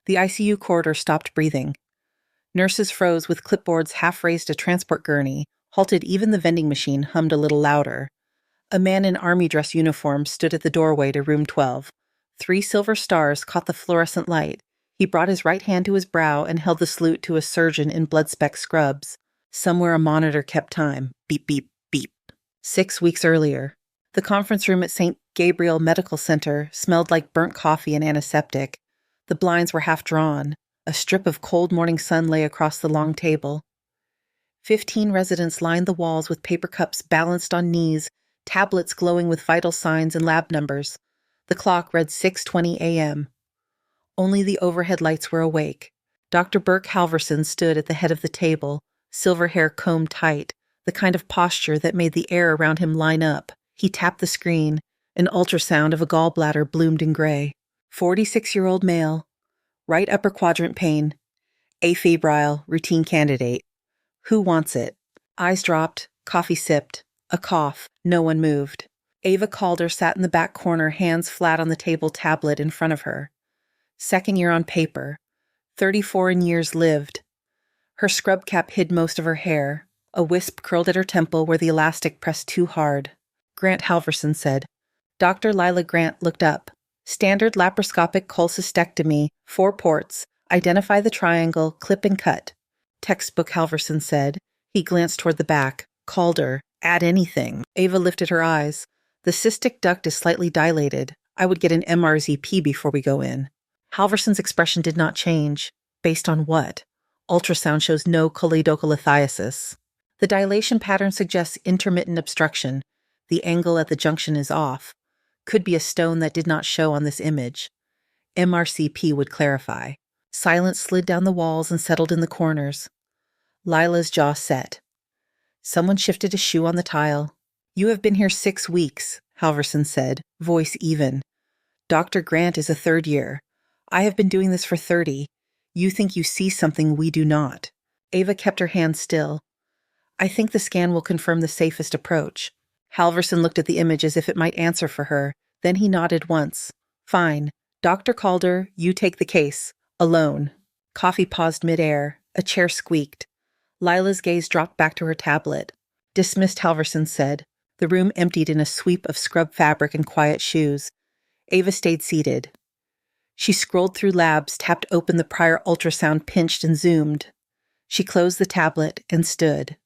The ICU corridor stopped breathing. Nurses froze with clipboards half raised a transport gurney, halted even the vending machine hummed a little louder. A man in army dress uniform stood at the doorway to room 12. 3 silver stars caught the fluorescent light. He brought his right hand to his brow and held the salute to a surgeon in blood-speck scrubs. Somewhere a monitor kept time. Beep, beep, beep. 6 weeks earlier. The conference room at St. Gabriel Medical Center smelled like burnt coffee and antiseptic. The blinds were half drawn. A strip of cold morning sun lay across the long table. 15 residents lined the walls with paper cups balanced on knees, tablets glowing with vital signs and lab numbers. The clock read 6:20 a.m. Only the overhead lights were awake. Dr. Burke Halverson stood at the head of the table, silver hair combed tight, the kind of posture that made the air around him line up. He tapped the screen. An ultrasound of a gallbladder bloomed in gray. 46-year-old male. Right upper quadrant pain. Afebrile, routine candidate. Who wants it? Eyes dropped, coffee sipped. A cough. No one moved. Ava Calder sat in the back corner, hands flat on the table tablet in front of her. Second year on paper. 34 in years lived. Her scrub cap hid most of her hair. A wisp curled at her temple where the elastic pressed too hard. Grant Halverson said. Dr. Lila Grant looked up. Standard laparoscopic cholecystectomy, 4 ports. Identify the triangle, clip and cut. Textbook, Halverson said. He glanced toward the back. Calder. Add anything. Ava lifted her eyes. The cystic duct is slightly dilated. I would get an MRZP before we go in. Halverson's expression did not change. Based on what? Ultrasound shows no choledocholithiasis. The dilation pattern suggests intermittent obstruction. The angle at the junction is off. Could be a stone that did not show on this image. MRCP would clarify. Silence slid down the walls and settled in the corners. Lila's jaw set. Someone shifted a shoe on the tile. You have been here 6 weeks, Halverson said, voice even. Dr. Grant is a 3rd year. I have been doing this for 30. You think you see something we do not. Ava kept her hand still. I think the scan will confirm the safest approach. Halverson looked at the image as if it might answer for her. Then he nodded once. Fine. Dr. Calder, you take the case. Alone. Coffee paused midair. A chair squeaked. Lila's gaze dropped back to her tablet. Dismissed, Halverson said. The room emptied in a sweep of scrub fabric and quiet shoes. Ava stayed seated. She scrolled through labs, tapped open the prior ultrasound, pinched and zoomed. She closed the tablet and stood.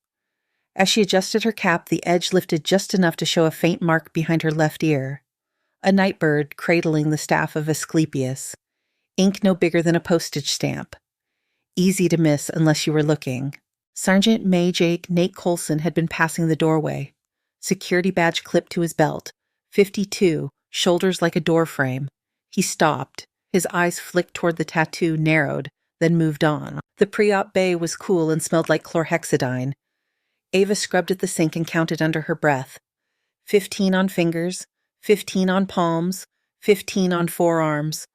As she adjusted her cap, the edge lifted just enough to show a faint mark behind her left ear. A nightbird cradling the staff of Asclepius. Ink no bigger than a postage stamp. Easy to miss unless you were looking. Sergeant May Jake Nate Colson had been passing the doorway. Security badge clipped to his belt. 52, shoulders like a door frame. He stopped. His eyes flicked toward the tattoo, narrowed, then moved on. The pre-op bay was cool and smelled like chlorhexidine. Ava scrubbed at the sink and counted under her breath. 15 on fingers, 15 on palms, 15 on forearms.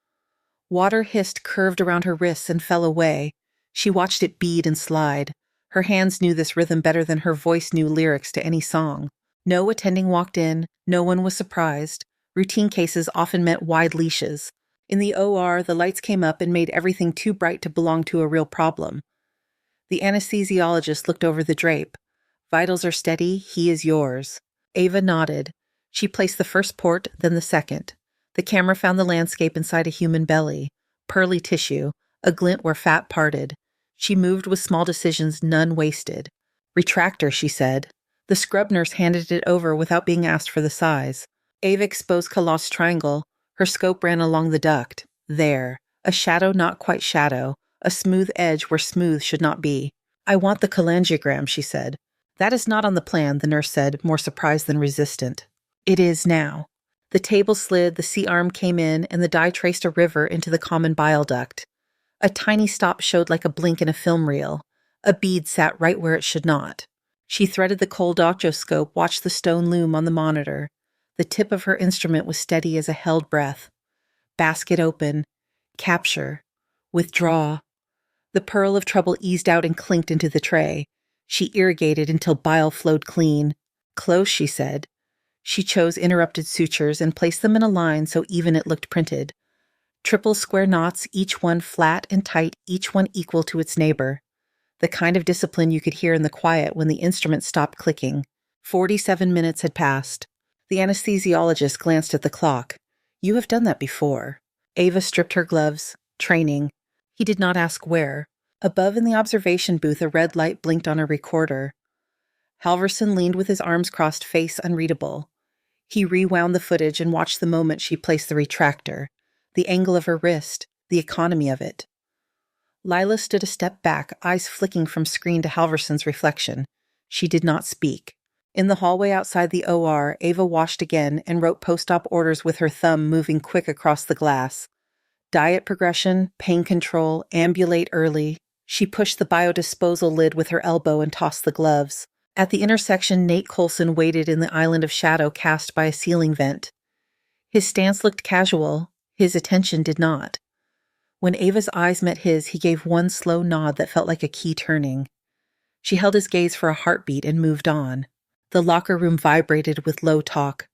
Water hissed, curved around her wrists and fell away. She watched it bead and slide. Her hands knew this rhythm better than her voice knew lyrics to any song. No attending walked in. No one was surprised. Routine cases often meant wide leashes. In the OR, the lights came up and made everything too bright to belong to a real problem. The anesthesiologist looked over the drape. Vitals are steady. He is yours. Ava nodded. She placed the first port, then the second. The camera found the landscape inside a human belly. Pearly tissue, a glint where fat parted. She moved with small decisions, none wasted. Retractor, she said. The scrub nurse handed it over without being asked for the size. Ava exposed Kalos triangle. Her scope ran along the duct. There. A shadow not quite shadow. A smooth edge where smooth should not be. I want the cholangiogram, she said. That is not on the plan, the nurse said, more surprised than resistant. It is now. The table slid, the C-arm came in, and the dye traced a river into the common bile duct. A tiny stop showed like a blink in a film reel. A bead sat right where it should not. She threaded the cold octoscope, watched the stone loom on the monitor. The tip of her instrument was steady as a held breath. Basket open. Capture. Withdraw. The pearl of trouble eased out and clinked into the tray. She irrigated until bile flowed clean. Close, she said. She chose interrupted sutures and placed them in a line so even it looked printed. Triple square knots, each one flat and tight, each one equal to its neighbor. The kind of discipline you could hear in the quiet when the instrument stopped clicking. 47 minutes had passed. The anesthesiologist glanced at the clock. You have done that before. Ava stripped her gloves. Training. He did not ask where. Above in the observation booth, a red light blinked on a recorder. Halverson leaned with his arms crossed, face unreadable. He rewound the footage and watched the moment she placed the retractor, the angle of her wrist, the economy of it. Lila stood a step back, eyes flicking from screen to Halverson's reflection. She did not speak. In the hallway outside the OR, Ava washed again and wrote post-op orders with her thumb moving quick across the glass. Diet progression, pain control, ambulate early. She pushed the biodisposal lid with her elbow and tossed the gloves. At the intersection, Nate Coulson waited in the island of shadow cast by a ceiling vent. His stance looked casual. His attention did not. When Ava's eyes met his, he gave one slow nod that felt like a key turning. She held his gaze for a heartbeat and moved on. The locker room vibrated with low talk.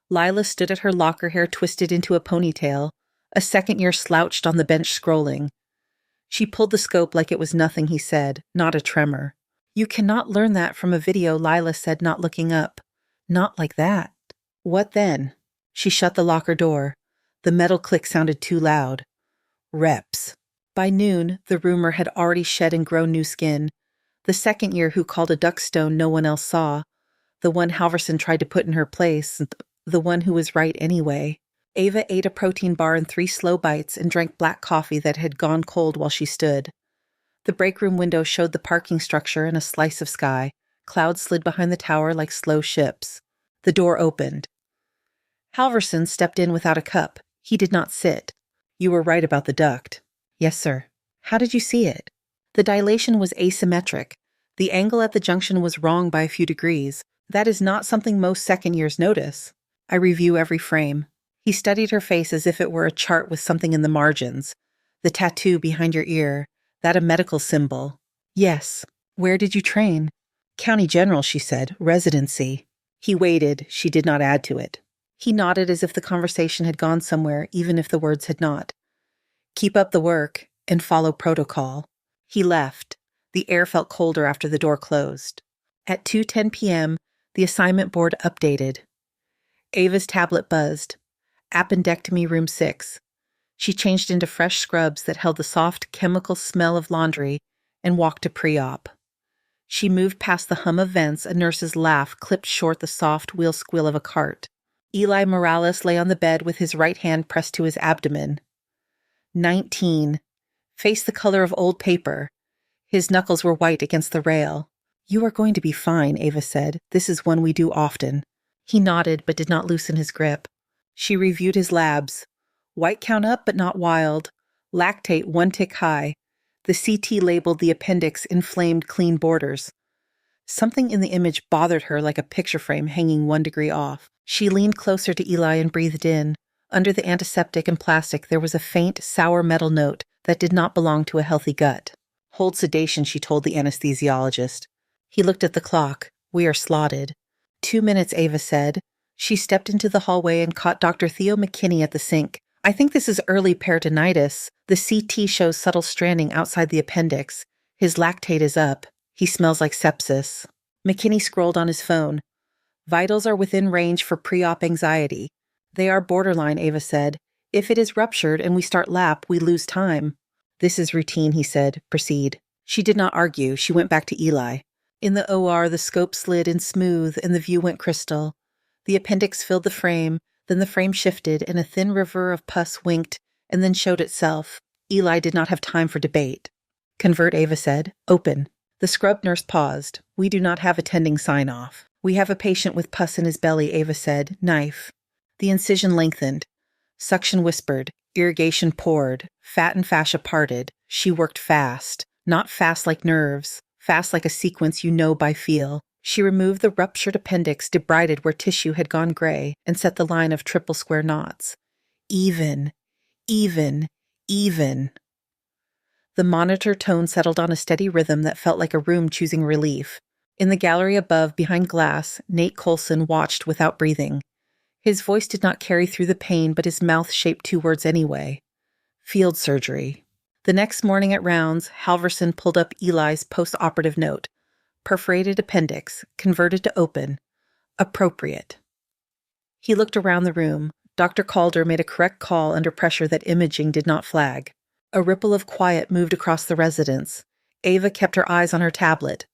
Lila stood at her locker, hair twisted into a ponytail. A second-year slouched on the bench scrolling. She pulled the scope like it was nothing he said, not a tremor. You cannot learn that from a video, Lila said, not looking up. Not like that. What then? She shut the locker door. The metal click sounded too loud. Reps. By noon, the rumor had already shed and grown new skin. The second year who called a duck stone no one else saw. The one Halverson tried to put in her place. The one who was right anyway. Ava ate a protein bar in 3 slow bites and drank black coffee that had gone cold while she stood. The break room window showed the parking structure and a slice of sky. Clouds slid behind the tower like slow ships. The door opened. Halverson stepped in without a cup. He did not sit. You were right about the duct. Yes, sir. How did you see it? The dilation was asymmetric. The angle at the junction was wrong by a few degrees. That is not something most second years notice. I review every frame. He studied her face as if it were a chart with something in the margins. The tattoo behind your ear. That a medical symbol. Yes. Where did you train? County General, she said. Residency. He waited. She did not add to it. He nodded as if the conversation had gone somewhere, even if the words had not. Keep up the work and follow protocol. He left. The air felt colder after the door closed. At 2:10 p.m., the assignment board updated. Ava's tablet buzzed. Appendectomy room 6. She changed into fresh scrubs that held the soft chemical smell of laundry and walked to pre-op. She moved past the hum of vents. A nurse's laugh clipped short the soft wheel squeal of a cart. Eli Morales lay on the bed with his right hand pressed to his abdomen. 19. Face the color of old paper. His knuckles were white against the rail. You are going to be fine, Ava said. This is one we do often. He nodded but did not loosen his grip. She reviewed his labs. White count up but not wild. Lactate 1 tick high. The CT labeled the appendix inflamed clean borders. Something in the image bothered her like a picture frame hanging 1 degree off. She leaned closer to Eli and breathed in. Under the antiseptic and plastic there was a faint, sour metal note that did not belong to a healthy gut. Hold sedation, she told the anesthesiologist. He looked at the clock. We are slotted. 2 minutes, Ava said. She stepped into the hallway and caught Dr. Theo McKinney at the sink. I think this is early peritonitis. The CT shows subtle stranding outside the appendix. His lactate is up. He smells like sepsis. McKinney scrolled on his phone. Vitals are within range for pre-op anxiety. They are borderline, Ava said. If it is ruptured and we start lap, we lose time. This is routine, he said. Proceed. She did not argue. She went back to Eli. In the OR, the scope slid in smooth and the view went crystal. The appendix filled the frame, then the frame shifted and a thin river of pus winked and then showed itself. Eli did not have time for debate. Convert, Ava said. Open. The scrub nurse paused. We do not have attending sign-off. We have a patient with pus in his belly, Ava said. Knife. The incision lengthened. Suction whispered. Irrigation poured. Fat and fascia parted. She worked fast. Not fast like nerves. Fast like a sequence you know by feel. She removed the ruptured appendix, debrided where tissue had gone gray, and set the line of triple square knots. Even. Even. Even. The monitor tone settled on a steady rhythm that felt like a room choosing relief. In the gallery above, behind glass, Nate Coulson watched without breathing. His voice did not carry through the pain, but his mouth shaped two words anyway. Field surgery. The next morning at rounds, Halverson pulled up Eli's post-operative note. Perforated appendix, converted to open. Appropriate. He looked around the room. Dr. Calder made a correct call under pressure that imaging did not flag. A ripple of quiet moved across the residence. Ava kept her eyes on her tablet.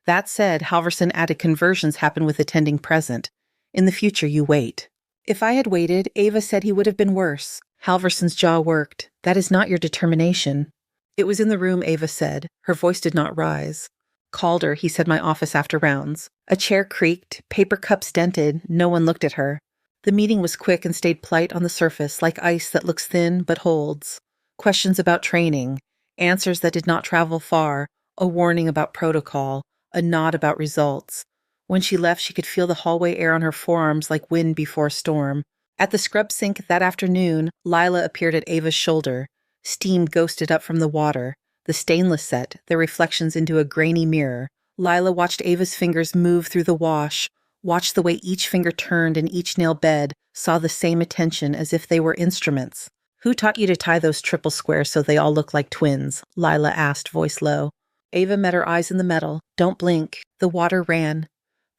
That said, Halverson added conversions happen with attending present. In the future, you wait. If I had waited, Ava said he would have been worse. Halverson's jaw worked. That is not your determination. It was in the room, Ava said. Her voice did not rise. Calder, he said my office after rounds. A chair creaked, paper cups dented, no one looked at her. The meeting was quick and stayed polite on the surface, like ice that looks thin but holds. Questions about training, answers that did not travel far, a warning about protocol, a nod about results. When she left, she could feel the hallway air on her forearms like wind before a storm. At the scrub sink that afternoon, Lila appeared at Ava's shoulder. Steam ghosted up from the water. The stainless set, their reflections into a grainy mirror. Lila watched Ava's fingers move through the wash, watched the way each finger turned and each nail bed, saw the same attention as if they were instruments. Who taught you to tie those triple squares so they all look like twins? Lila asked, voice low. Ava met her eyes in the metal. Don't blink. The water ran.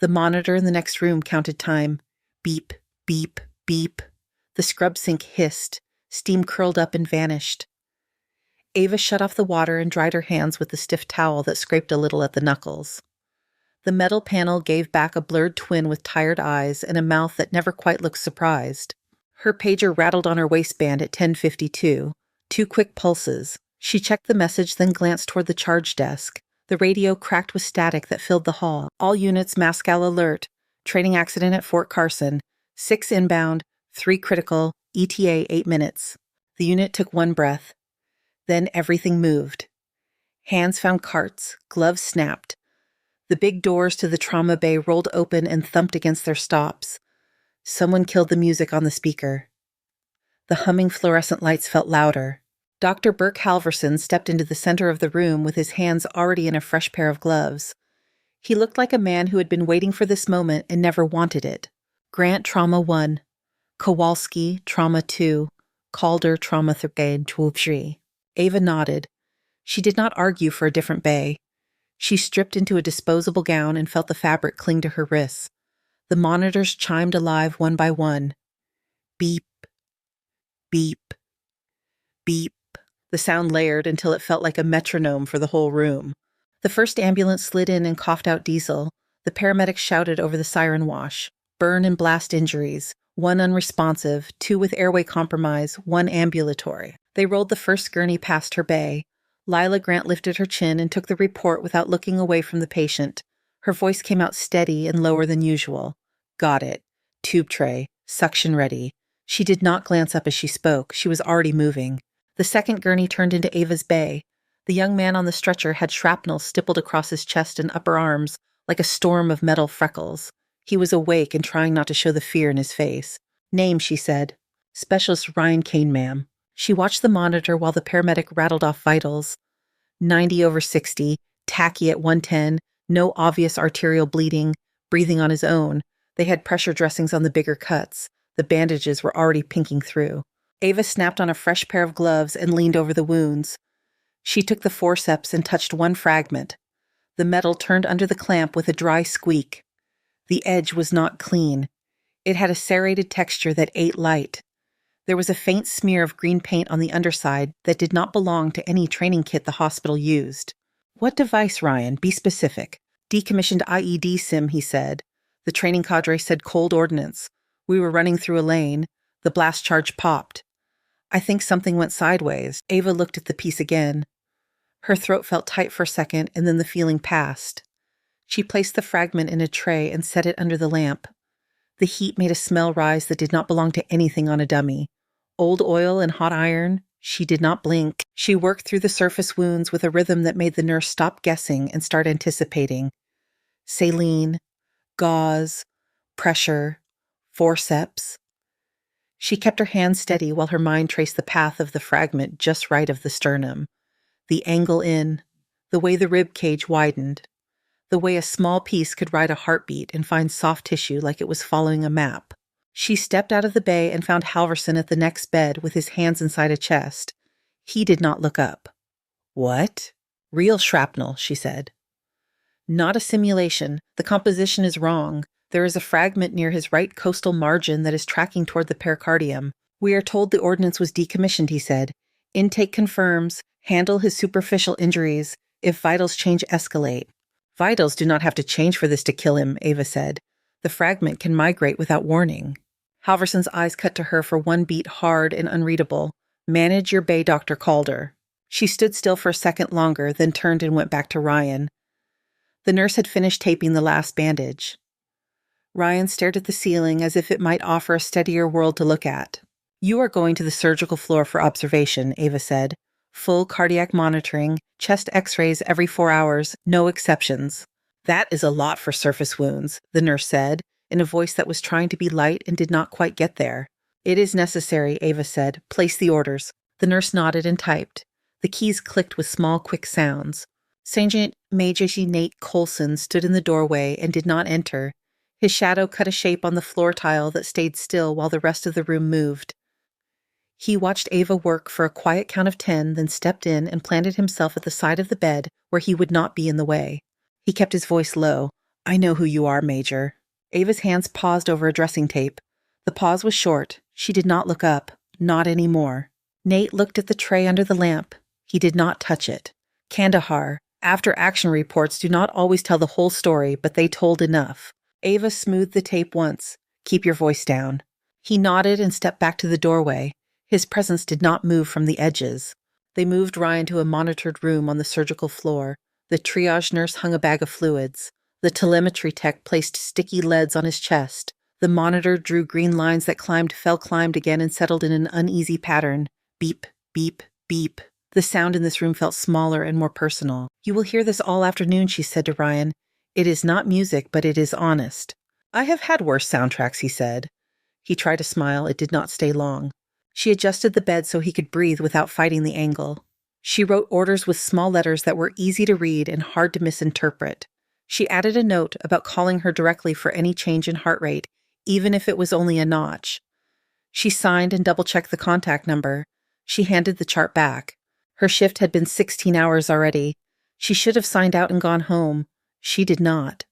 The monitor in the next room counted time. Beep, beep, beep. The scrub sink hissed. Steam curled up and vanished. Ava shut off the water and dried her hands with the stiff towel that scraped a little at the knuckles. The metal panel gave back a blurred twin with tired eyes and a mouth that never quite looked surprised. Her pager rattled on her waistband at 10:52. 2 quick pulses. She checked the message, then glanced toward the charge desk. The radio cracked with static that filled the hall. All units, Mascal alert. Training accident at Fort Carson. 6 inbound, 3 critical, ETA 8 minutes. The unit took one breath. Then everything moved. Hands found carts, gloves snapped. The big doors to the trauma bay rolled open and thumped against their stops. Someone killed the music on the speaker. The humming fluorescent lights felt louder. Dr. Burke Halverson stepped into the center of the room with his hands already in a fresh pair of gloves. He looked like a man who had been waiting for this moment and never wanted it. Grant, Trauma 1. Kowalski, Trauma 2. Calder, Trauma 3. Ava nodded. She did not argue for a different bay. She stripped into a disposable gown and felt the fabric cling to her wrists. The monitors chimed alive one by one. Beep, beep, beep. The sound layered until it felt like a metronome for the whole room. The first ambulance slid in and coughed out diesel. The paramedics shouted over the siren wash. Burn and blast injuries. 1 unresponsive, 2 with airway compromise, 1 ambulatory. They rolled the first gurney past her bay. Lila Grant lifted her chin and took the report without looking away from the patient. Her voice came out steady and lower than usual. Got it. Tube tray. Suction ready. She did not glance up as she spoke. She was already moving. The second gurney turned into Ava's bay. The young man on the stretcher had shrapnel stippled across his chest and upper arms like a storm of metal freckles. He was awake and trying not to show the fear in his face. Name, she said. Specialist Ryan Kane, ma'am. She watched the monitor while the paramedic rattled off vitals. 90/60, tachy at 110, no obvious arterial bleeding, breathing on his own. They had pressure dressings on the bigger cuts. The bandages were already pinking through. Ava snapped on a fresh pair of gloves and leaned over the wounds. She took the forceps and touched one fragment. The metal turned under the clamp with a dry squeak. The edge was not clean. It had a serrated texture that ate light. There was a faint smear of green paint on the underside that did not belong to any training kit the hospital used. What device, Ryan? Be specific. Decommissioned IED sim, he said. The training cadre said cold ordnance. We were running through a lane. The blast charge popped. I think something went sideways. Ava looked at the piece again. Her throat felt tight for a second, and then the feeling passed. She placed the fragment in a tray and set it under the lamp. The heat made a smell rise that did not belong to anything on a dummy. Old oil and hot iron. She did not blink. She worked through the surface wounds with a rhythm that made the nurse stop guessing and start anticipating. Saline, gauze, pressure, forceps. She kept her hands steady while her mind traced the path of the fragment just right of the sternum. The angle in, the way the rib cage widened, the way a small piece could ride a heartbeat and find soft tissue like it was following a map. She stepped out of the bay and found Halverson at the next bed with his hands inside a chest. He did not look up. "What?" "Real shrapnel," she said. "Not a simulation. The composition is wrong. There is a fragment near his right costal margin that is tracking toward the pericardium. We are told the ordnance was decommissioned," he said. "Intake confirms. Handle his superficial injuries. If vitals change, escalate." "Vitals do not have to change for this to kill him," Ava said. "The fragment can migrate without warning." Halverson's eyes cut to her for one beat, hard and unreadable. "Manage your bay, Dr. Calder." She stood still for a second longer, then turned and went back to Ryan. The nurse had finished taping the last bandage. Ryan stared at the ceiling as if it might offer a steadier world to look at. "You are going to the surgical floor for observation," Ava said. "Full cardiac monitoring, chest x-rays every 4 hours, no exceptions." "That is a lot for surface wounds," the nurse said, in a voice that was trying to be light and did not quite get there. "It is necessary," Ava said. "Place the orders." The nurse nodded and typed. The keys clicked with small, quick sounds. Sergeant Major Nate Coulson stood in the doorway and did not enter. His shadow cut a shape on the floor tile that stayed still while the rest of the room moved. He watched Ava work for a quiet count of 10, then stepped in and planted himself at the side of the bed where he would not be in the way. He kept his voice low. "I know who you are, Major." Ava's hands paused over a dressing tape. The pause was short. She did not look up. Not anymore. Nate looked at the tray under the lamp. He did not touch it. Kandahar. After-action reports do not always tell the whole story, but they told enough. Ava smoothed the tape once. "Keep your voice down." He nodded and stepped back to the doorway. His presence did not move from the edges. They moved Ryan to a monitored room on the surgical floor. The triage nurse hung a bag of fluids. The telemetry tech placed sticky leads on his chest. The monitor drew green lines that climbed again, and settled in an uneasy pattern. Beep, beep, beep. The sound in this room felt smaller and more personal. "You will hear this all afternoon," she said to Ryan. "It is not music, but it is honest." "I have had worse soundtracks," he said. He tried to smile. It did not stay long. She adjusted the bed so he could breathe without fighting the angle. She wrote orders with small letters that were easy to read and hard to misinterpret. She added a note about calling her directly for any change in heart rate, even if it was only a notch. She signed and double-checked the contact number. She handed the chart back. Her shift had been 16 hours already. She should have signed out and gone home. She did not.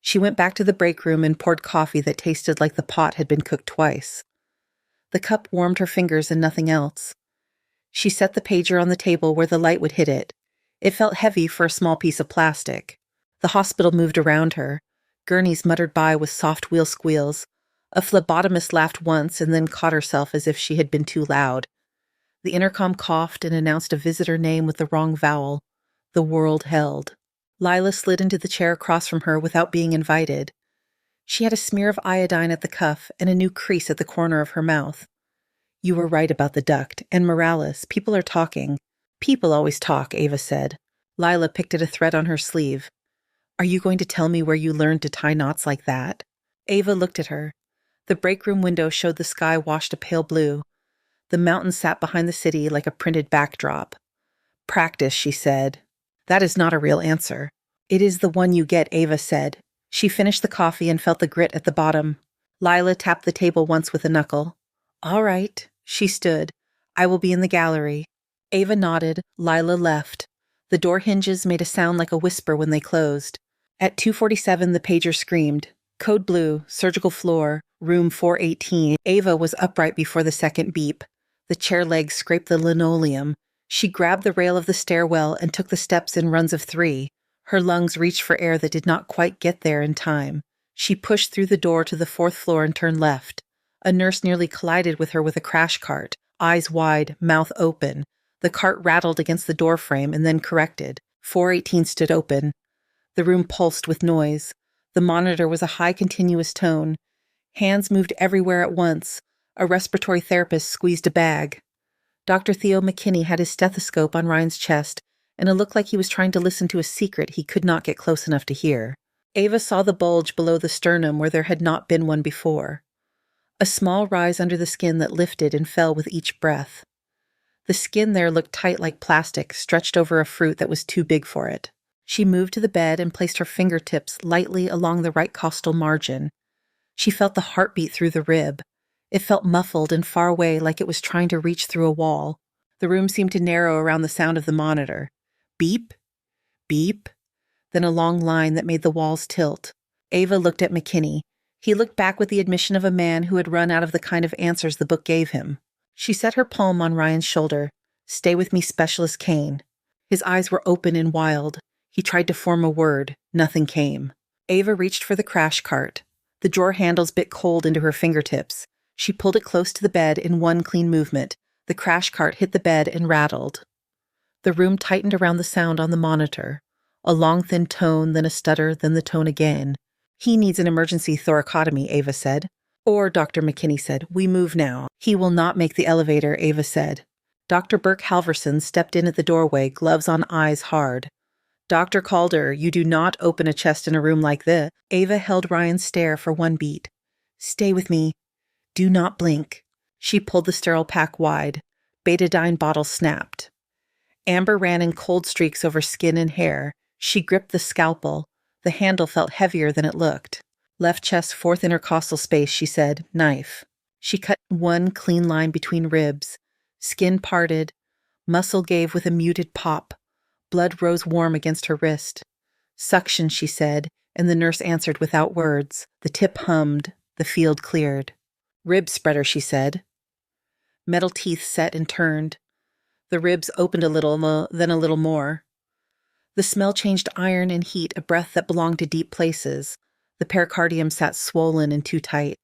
She went back to the break room and poured coffee that tasted like the pot had been cooked twice. The cup warmed her fingers and nothing else. She set the pager on the table where the light would hit it. It felt heavy for a small piece of plastic. The hospital moved around her. Gurneys muttered by with soft wheel squeals. A phlebotomist laughed once and then caught herself as if she had been too loud. The intercom coughed and announced a visitor name with the wrong vowel. The world held. Lila slid into the chair across from her without being invited. She had a smear of iodine at the cuff and a new crease at the corner of her mouth. "You were right about the duct, and Morales. People are talking." "People always talk," Ava said. Lila picked at a thread on her sleeve. "Are you going to tell me where you learned to tie knots like that?" Ava looked at her. The break room window showed the sky washed a pale blue. The mountains sat behind the city like a printed backdrop. "Practice," she said. "That is not a real answer." "It is the one you get," Ava said. She finished the coffee and felt the grit at the bottom. Lila tapped the table once with a knuckle. "All right." She stood. "I will be in the gallery." Ava nodded. Lila left. The door hinges made a sound like a whisper when they closed. At 2:47, the pager screamed. "Code blue, surgical floor, room 418. Ava was upright before the second beep. The chair legs scraped the linoleum. She grabbed the rail of the stairwell and took the steps in runs of 3. Her lungs reached for air that did not quite get there in time. She pushed through the door to the 4th floor and turned left. A nurse nearly collided with her with a crash cart, eyes wide, mouth open. The cart rattled against the door frame and then corrected. 418 stood open. The room pulsed with noise. The monitor was a high continuous tone. Hands moved everywhere at once. A respiratory therapist squeezed a bag. Dr. Theo McKinney had his stethoscope on Ryan's chest, and it looked like he was trying to listen to a secret he could not get close enough to hear. Ava saw the bulge below the sternum where there had not been one before. A small rise under the skin that lifted and fell with each breath. The skin there looked tight like plastic, stretched over a fruit that was too big for it. She moved to the bed and placed her fingertips lightly along the right costal margin. She felt the heartbeat through the rib. It felt muffled and far away, like it was trying to reach through a wall. The room seemed to narrow around the sound of the monitor. Beep, beep, then a long line that made the walls tilt. Ava looked at McKinney. He looked back with the admission of a man who had run out of the kind of answers the book gave him. She set her palm on Ryan's shoulder. Stay with me, Specialist Kane. His eyes were open and wild. He tried to form a word. Nothing came. Ava reached for the crash cart. The drawer handles bit cold into her fingertips. She pulled it close to the bed in one clean movement. The crash cart hit the bed and rattled. The room tightened around the sound on the monitor. A long, thin tone, then a stutter, then the tone again. He needs an emergency thoracotomy, Ava said. Or, Dr. McKinney said, we move now. He will not make the elevator, Ava said. Dr. Burke Halverson stepped in at the doorway, gloves on, eyes hard. Dr. Calder, you do not open a chest in a room like this. Ava held Ryan's stare for one beat. Stay with me. Do not blink. She pulled the sterile pack wide. Betadine bottle snapped. Amber ran in cold streaks over skin and hair. She gripped the scalpel. The handle felt heavier than it looked. Left chest, fourth intercostal space, she said. Knife. She cut one clean line between ribs. Skin parted. Muscle gave with a muted pop. Blood rose warm against her wrist. Suction, she said, and the nurse answered without words. The tip hummed. The field cleared. Rib spreader, she said. Metal teeth set and turned. The ribs opened a little, then a little more. The smell changed iron and heat, a breath that belonged to deep places. The pericardium sat swollen and too tight.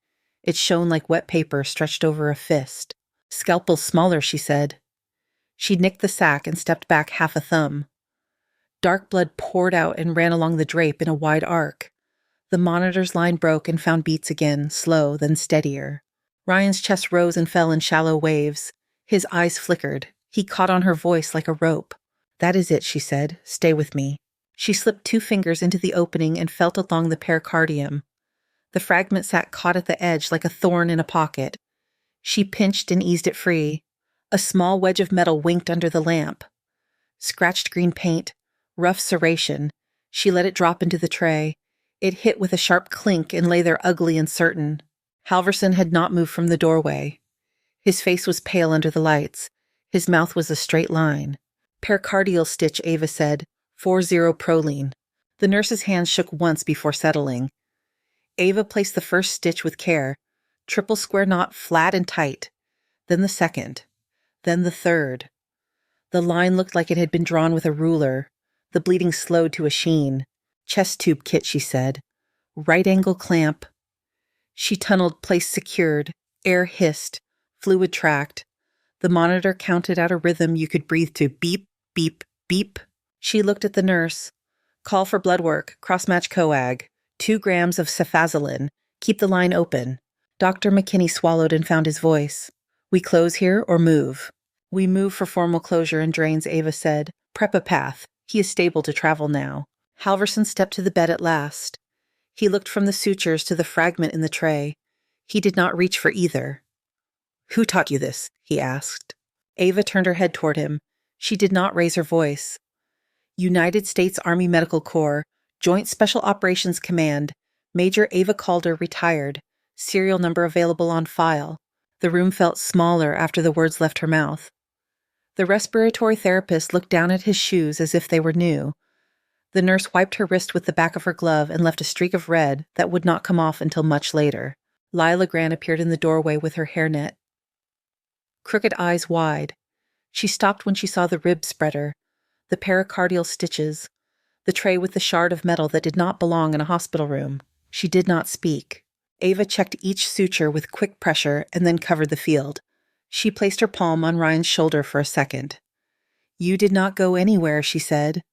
It shone like wet paper stretched over a fist. Scalpel smaller, she said. She nicked the sack and stepped back half a thumb. Dark blood poured out and ran along the drape in a wide arc. The monitor's line broke and found beats again, slow, then steadier. Ryan's chest rose and fell in shallow waves. His eyes flickered. He caught on her voice like a rope. That is it, she said. Stay with me. She slipped 2 fingers into the opening and felt along the pericardium. The fragment sat caught at the edge like a thorn in a pocket. She pinched and eased it free. A small wedge of metal winked under the lamp. Scratched green paint. Rough serration. She let it drop into the tray. It hit with a sharp clink and lay there ugly and certain. Halverson had not moved from the doorway. His face was pale under the lights. His mouth was a straight line. Pericardial stitch, Ava said. 4-0 proline. The nurse's hands shook once before settling. Ava placed the first stitch with care. Triple square knot flat and tight. Then the second. Then the third. The line looked like it had been drawn with a ruler. The bleeding slowed to a sheen. Chest tube kit, she said. Right angle clamp. She tunneled, place secured. Air hissed. Fluid tracked. The monitor counted out a rhythm you could breathe to. Beep, beep, beep. She looked at the nurse. Call for blood work. Cross-match coag. 2 grams of cefazolin. Keep the line open. Dr. McKinney swallowed and found his voice. We close here or move? We move for formal closure and drains, Ava said. Prep a path. He is stable to travel now. Halverson stepped to the bed at last. He looked from the sutures to the fragment in the tray. He did not reach for either. Who taught you this? He asked. Ava turned her head toward him. She did not raise her voice. United States Army Medical Corps, Joint Special Operations Command, Major Ava Calder, retired. Serial number available on file. The room felt smaller after the words left her mouth. The respiratory therapist looked down at his shoes as if they were new. The nurse wiped her wrist with the back of her glove and left a streak of red that would not come off until much later. Lila Grant appeared in the doorway with her hairnet. Crooked eyes wide. She stopped when she saw the rib spreader, the pericardial stitches, the tray with the shard of metal that did not belong in a hospital room. She did not speak. Ava checked each suture with quick pressure and then covered the field. She placed her palm on Ryan's shoulder for a second. You did not go anywhere, she said.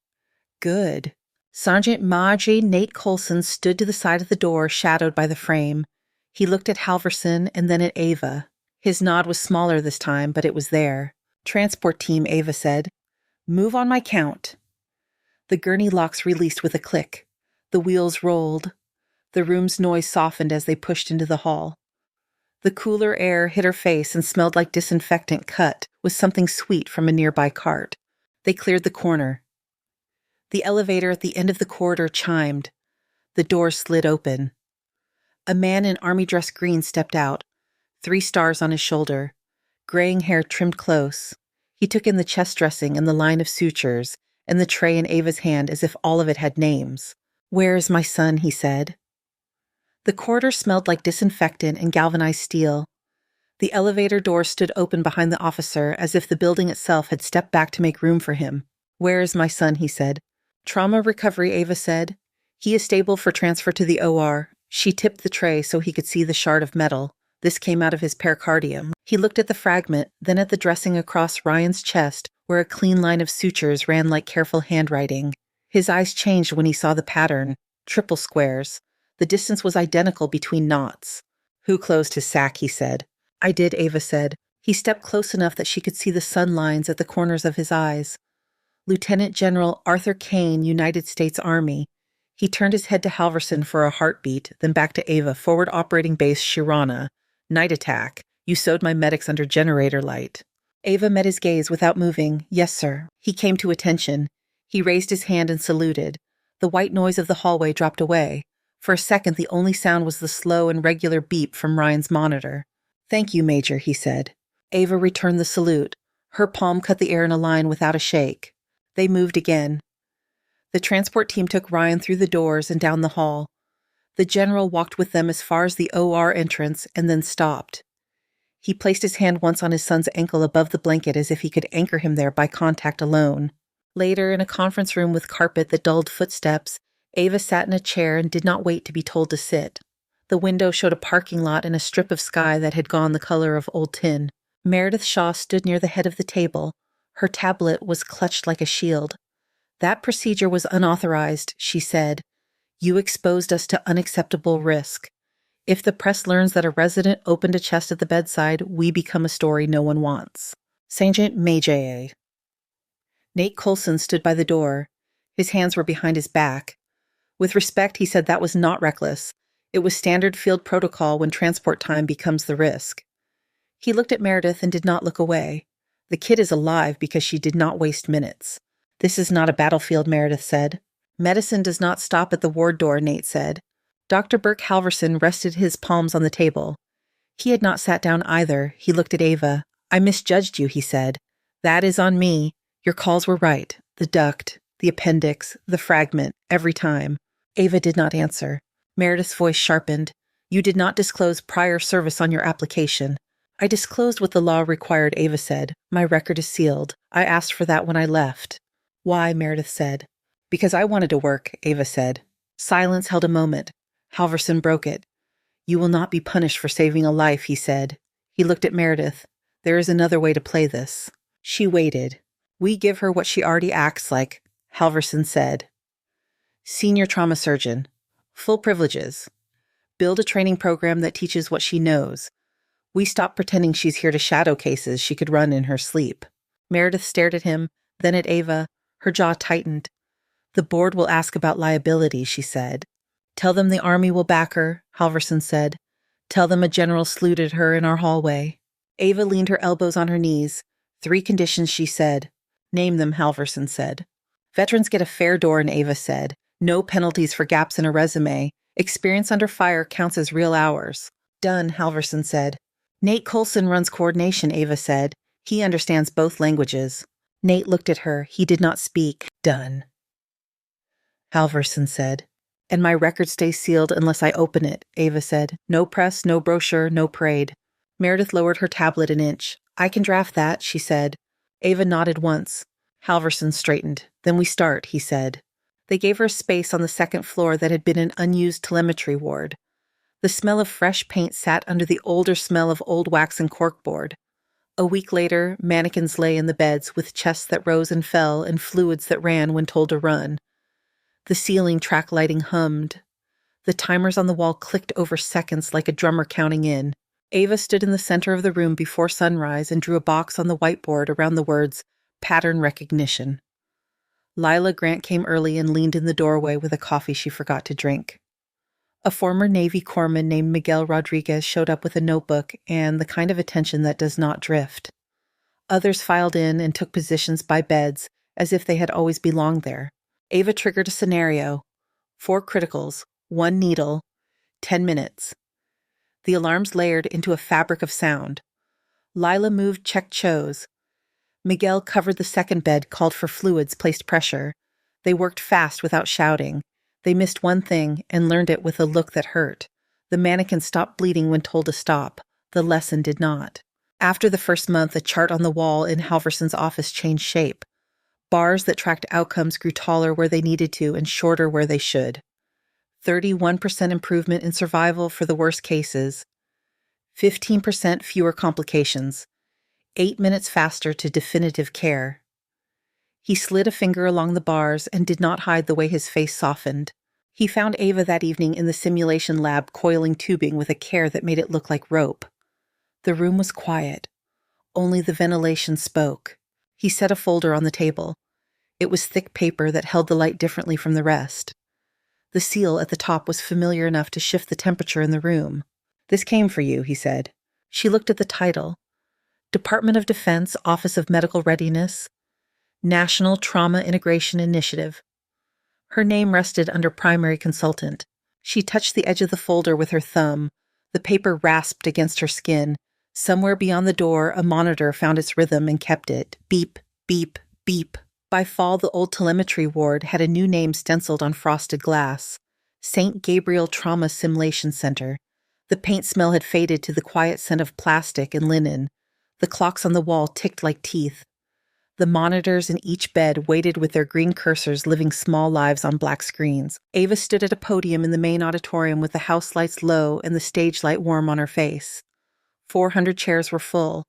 Good. Sergeant Margie Nate Colson stood to the side of the door, shadowed by the frame. He looked at Halverson and then at Ava. His nod was smaller this time, but it was there. Transport team, Ava said. Move on my count. The gurney locks released with a click. The wheels rolled. The room's noise softened as they pushed into the hall. The cooler air hit her face and smelled like disinfectant cut with something sweet from a nearby cart. They cleared the corner. The elevator at the end of the corridor chimed. The door slid open. A man in army dress green stepped out, 3 stars on his shoulder, graying hair trimmed close. He took in the chest dressing and the line of sutures, and the tray in Ava's hand as if all of it had names. "Where is my son?" he said. The corridor smelled like disinfectant and galvanized steel. The elevator door stood open behind the officer as if the building itself had stepped back to make room for him. "Where is my son?" he said. "Trauma recovery," Ava said. "He is stable for transfer to the OR." She tipped the tray so he could see the shard of metal. This came out of his pericardium. He looked at the fragment, then at the dressing across Ryan's chest, where a clean line of sutures ran like careful handwriting. His eyes changed when he saw the pattern. Triple squares. The distance was identical between knots. "Who closed his sack?" he said. "I did," Ava said. He stepped close enough that she could see the sun lines at the corners of his eyes. "Lieutenant General Arthur Kane, United States Army." He turned his head to Halverson for a heartbeat, then back to Ava, "Forward Operating Base Shirana. Night attack. You sewed my medics under generator light." Ava met his gaze without moving. "Yes, sir." He came to attention. He raised his hand and saluted. The white noise of the hallway dropped away. For a second, the only sound was the slow and regular beep from Ryan's monitor. "Thank you, Major," he said. Ava returned the salute. Her palm cut the air in a line without a shake. They moved again. The transport team took Ryan through the doors and down the hall. The general walked with them as far as the OR entrance and then stopped. He placed his hand once on his son's ankle above the blanket as if he could anchor him there by contact alone. Later, in a conference room with carpet that dulled footsteps, Ava sat in a chair and did not wait to be told to sit. The window showed a parking lot and a strip of sky that had gone the color of old tin. Meredith Shaw stood near the head of the table. Her tablet was clutched like a shield. "That procedure was unauthorized," she said. "You exposed us to unacceptable risk. If the press learns that a resident opened a chest at the bedside, we become a story no one wants." Sergeant Majay. Nate Coulson stood by the door. His hands were behind his back. With respect, he said that was not reckless. It was standard field protocol when transport time becomes the risk. He looked at Meredith and did not look away. The kid is alive because she did not waste minutes. "This is not a battlefield," Meredith said. "Medicine does not stop at the ward door," Nate said. Dr. Burke Halverson rested his palms on the table. He had not sat down either. He looked at Ava. "I misjudged you," he said. "That is on me. Your calls were right. The duct, the appendix, the fragment, every time." Ava did not answer. Meredith's voice sharpened. "You did not disclose prior service on your application." "I disclosed what the law required," Ava said. "My record is sealed. I asked for that when I left." "Why?" Meredith said. "Because I wanted to work," Ava said. Silence held a moment. Halverson broke it. "You will not be punished for saving a life," he said. He looked at Meredith. "There is another way to play this." She waited. "We give her what she already acts like," Halverson said. "Senior trauma surgeon. Full privileges. Build a training program that teaches what she knows. We stop pretending she's here to shadow cases she could run in her sleep." Meredith stared at him, then at Ava. Her jaw tightened. "The board will ask about liability," she said. "Tell them the Army will back her," Halverson said. "Tell them a general saluted her in our hallway." Ava leaned her elbows on her knees. 3 conditions, she said. "Name them," Halverson said. "Veterans get a fair door," Ava said. "No penalties for gaps in a resume. Experience under fire counts as real hours." "Done," Halverson said. "Nate Coulson runs coordination," Ava said. "He understands both languages." Nate looked at her. He did not speak. "Done," Halverson said. "And my record stays sealed unless I open it," Ava said. "No press, no brochure, no parade." Meredith lowered her tablet an inch. "I can draft that," she said. Ava nodded once. Halverson straightened. "Then we start," he said. They gave her a space on the 2nd floor that had been an unused telemetry ward. The smell of fresh paint sat under the older smell of old wax and corkboard. A week later, mannequins lay in the beds with chests that rose and fell and fluids that ran when told to run. The ceiling track lighting hummed. The timers on the wall clicked over seconds like a drummer counting in. Ava stood in the center of the room before sunrise and drew a box on the whiteboard around the words, "Pattern Recognition." Lila Grant came early and leaned in the doorway with a coffee she forgot to drink. A former Navy corpsman named Miguel Rodriguez showed up with a notebook and the kind of attention that does not drift. Others filed in and took positions by beds as if they had always belonged there. Ava triggered a scenario. 4 criticals, 1 needle, 10 minutes. The alarms layered into a fabric of sound. Lila moved, checked chose. Miguel covered the second bed, called for fluids, placed pressure. They worked fast without shouting. They missed one thing and learned it with a look that hurt. The mannequin stopped bleeding when told to stop. The lesson did not. After the first month, a chart on the wall in Halverson's office changed shape. Bars that tracked outcomes grew taller where they needed to and shorter where they should. 31% improvement in survival for the worst cases. 15% fewer complications. 8 minutes faster to definitive care. He slid a finger along the bars and did not hide the way his face softened. He found Ava that evening in the simulation lab coiling tubing with a care that made it look like rope. The room was quiet. Only the ventilation spoke. He set a folder on the table. It was thick paper that held the light differently from the rest. The seal at the top was familiar enough to shift the temperature in the room. "This came for you," he said. She looked at the title. Department of Defense, Office of Medical Readiness, National Trauma Integration Initiative. Her name rested under primary consultant. She touched the edge of the folder with her thumb. The paper rasped against her skin. Somewhere beyond the door, a monitor found its rhythm and kept it. Beep, beep, beep. By fall, the old telemetry ward had a new name stenciled on frosted glass. St. Gabriel Trauma Simulation Center. The paint smell had faded to the quiet scent of plastic and linen. The clocks on the wall ticked like teeth. The monitors in each bed waited with their green cursors living small lives on black screens. Ava stood at a podium in the main auditorium with the house lights low and the stage light warm on her face. 400 chairs were full.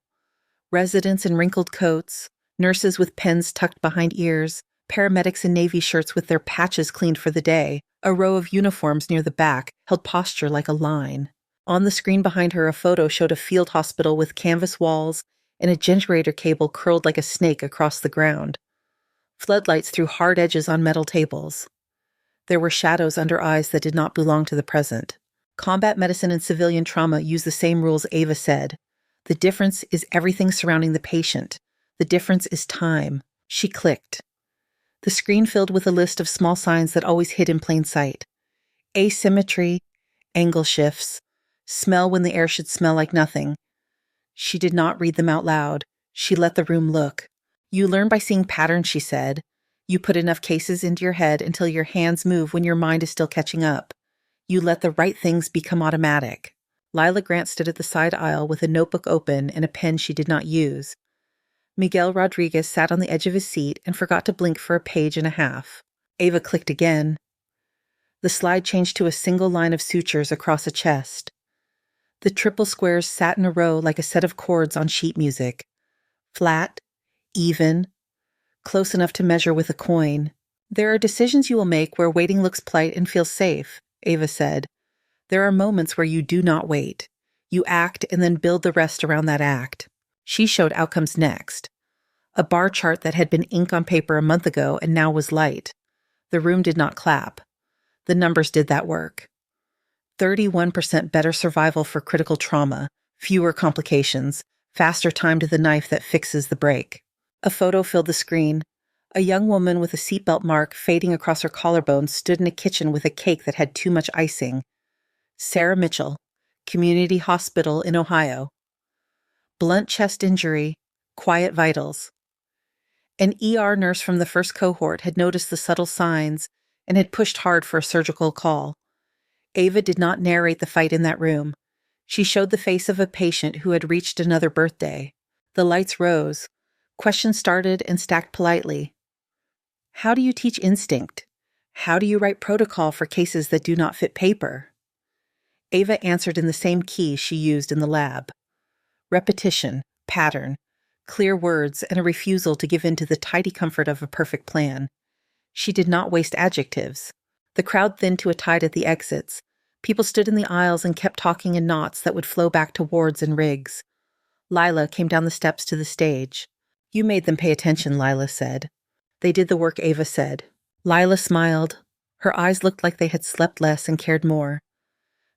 Residents in wrinkled coats, nurses with pens tucked behind ears, paramedics in navy shirts with their patches cleaned for the day. A row of uniforms near the back held posture like a line. On the screen behind her, a photo showed a field hospital with canvas walls and a generator cable curled like a snake across the ground. Floodlights threw hard edges on metal tables. There were shadows under eyes that did not belong to the present. Combat medicine and civilian trauma use the same rules, Ava said. The difference is everything surrounding the patient. The difference is time. She clicked. The screen filled with a list of small signs that always hid in plain sight. Asymmetry, angle shifts, smell when the air should smell like nothing. She did not read them out loud. She let the room look. You learn by seeing patterns, she said. You put enough cases into your head until your hands move when your mind is still catching up. You let the right things become automatic. Lila Grant stood at the side aisle with a notebook open and a pen she did not use. Miguel Rodriguez sat on the edge of his seat and forgot to blink for a page and a half. Ava clicked again. The slide changed to a single line of sutures across a chest. The triple squares sat in a row like a set of chords on sheet music. Flat, even, close enough to measure with a coin. There are decisions you will make where waiting looks polite and feels safe, Ava said. There are moments where you do not wait. You act and then build the rest around that act. She showed outcomes next. A bar chart that had been ink on paper a month ago and now was light. The room did not clap. The numbers did that work. 31% better survival for critical trauma, fewer complications, faster time to the knife that fixes the break. A photo filled the screen. A young woman with a seatbelt mark fading across her collarbone stood in a kitchen with a cake that had too much icing. Sarah Mitchell, Community Hospital in Ohio. Blunt chest injury, quiet vitals. An ER nurse from the first cohort had noticed the subtle signs and had pushed hard for a surgical call. Ava did not narrate the fight in that room. She showed the face of a patient who had reached another birthday. The lights rose. Questions started and stacked politely. How do you teach instinct? How do you write protocol for cases that do not fit paper? Ava answered in the same key she used in the lab. Repetition, pattern, clear words, and a refusal to give in to the tidy comfort of a perfect plan. She did not waste adjectives. The crowd thinned to a tide at the exits. People stood in the aisles and kept talking in knots that would flow back to wards and rigs. Lila came down the steps to the stage. You made them pay attention, Lila said. They did the work, Ava said. Lila smiled. Her eyes looked like they had slept less and cared more.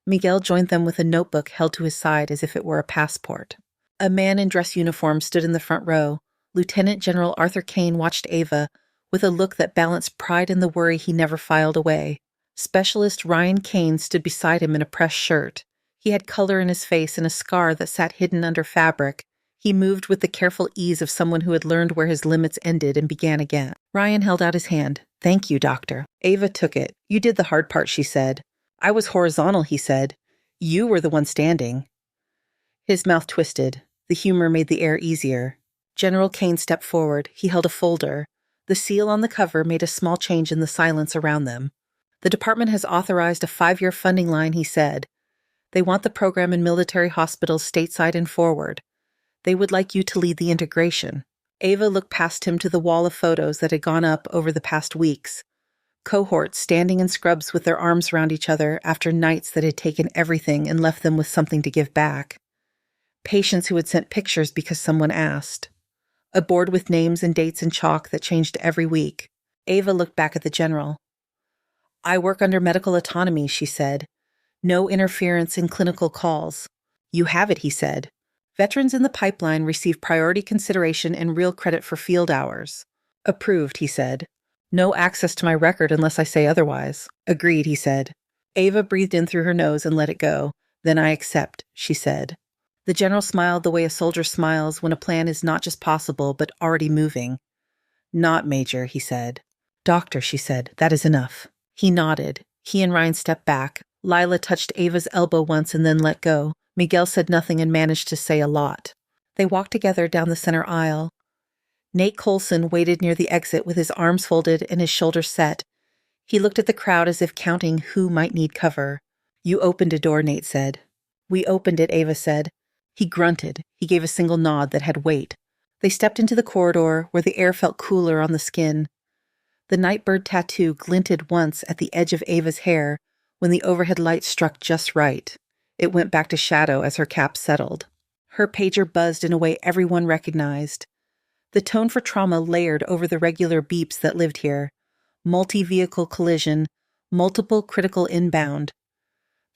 Miguel joined them with a notebook held to his side as if it were a passport. A man in dress uniform stood in the front row. Lieutenant General Arthur Kane watched Ava with a look that balanced pride and the worry he never filed away. Specialist Ryan Kane stood beside him in a pressed shirt. He had color in his face and a scar that sat hidden under fabric. He moved with the careful ease of someone who had learned where his limits ended and began again. Ryan held out his hand. "Thank you, doctor." Ava took it. "You did the hard part," she said. "I was horizontal," he said. "You were the one standing." His mouth twisted. The humor made the air easier. General Kane stepped forward. He held a folder. The seal on the cover made a small change in the silence around them. "The department has authorized a 5-year funding line," he said. "They want the program in military hospitals stateside and forward. They would like you to lead the integration." Ava looked past him to the wall of photos that had gone up over the past weeks. Cohorts standing in scrubs with their arms around each other after nights that had taken everything and left them with something to give back. Patients who had sent pictures because someone asked. A board with names and dates in chalk that changed every week. Ava looked back at the general. "I work under medical autonomy," she said. "No interference in clinical calls." "You have it," he said. "Veterans in the pipeline receive priority consideration and real credit for field hours." "Approved," he said. "No access to my record unless I say otherwise." "Agreed," he said. Ava breathed in through her nose and let it go. "Then I accept," she said. The general smiled the way a soldier smiles when a plan is not just possible, but already moving. "Not, Major," he said. "Doctor," she said, "that is enough." He nodded. He and Ryan stepped back. Lila touched Ava's elbow once and then let go. Miguel said nothing and managed to say a lot. They walked together down the center aisle. Nate Colson waited near the exit with his arms folded and his shoulders set. He looked at the crowd as if counting who might need cover. "You opened a door," Nate said. "We opened it," Ava said. He grunted. He gave a single nod that had weight. They stepped into the corridor where the air felt cooler on the skin. The nightbird tattoo glinted once at the edge of Ava's hair when the overhead light struck just right. It went back to shadow as her cap settled. Her pager buzzed in a way everyone recognized. The tone for trauma layered over the regular beeps that lived here. Multi-vehicle collision, multiple critical inbound.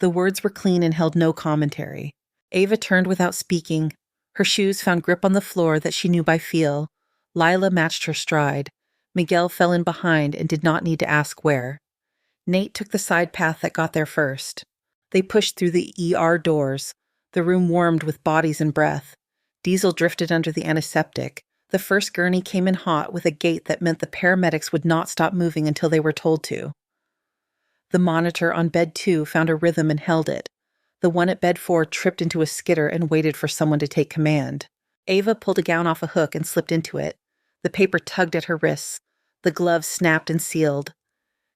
The words were clean and held no commentary. Ava turned without speaking. Her shoes found grip on the floor that she knew by feel. Lila matched her stride. Miguel fell in behind and did not need to ask where. Nate took the side path that got there first. They pushed through the ER doors. The room warmed with bodies and breath. Diesel drifted under the antiseptic. The first gurney came in hot with a gait that meant the paramedics would not stop moving until they were told to. The monitor on bed 2 found a rhythm and held it. The one at bed 4 tripped into a skitter and waited for someone to take command. Ava pulled a gown off a hook and slipped into it. The paper tugged at her wrists. The gloves snapped and sealed.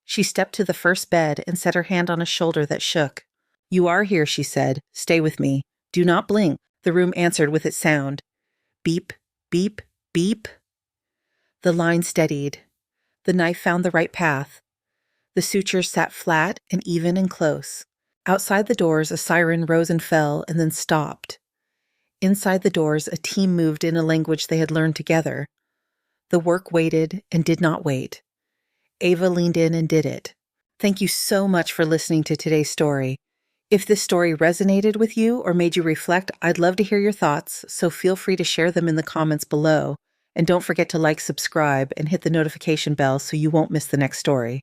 She stepped to the first bed and set her hand on a shoulder that shook. "You are here," she said. "Stay with me. Do not blink." The room answered with its sound. Beep, beep, beep. The line steadied. The knife found the right path. The sutures sat flat and even and close. Outside the doors, a siren rose and fell and then stopped. Inside the doors, a team moved in a language they had learned together. The work waited and did not wait. Ava leaned in and did it. Thank you so much for listening to today's story. If this story resonated with you or made you reflect, I'd love to hear your thoughts, so feel free to share them in the comments below. And don't forget to like, subscribe, and hit the notification bell so you won't miss the next story.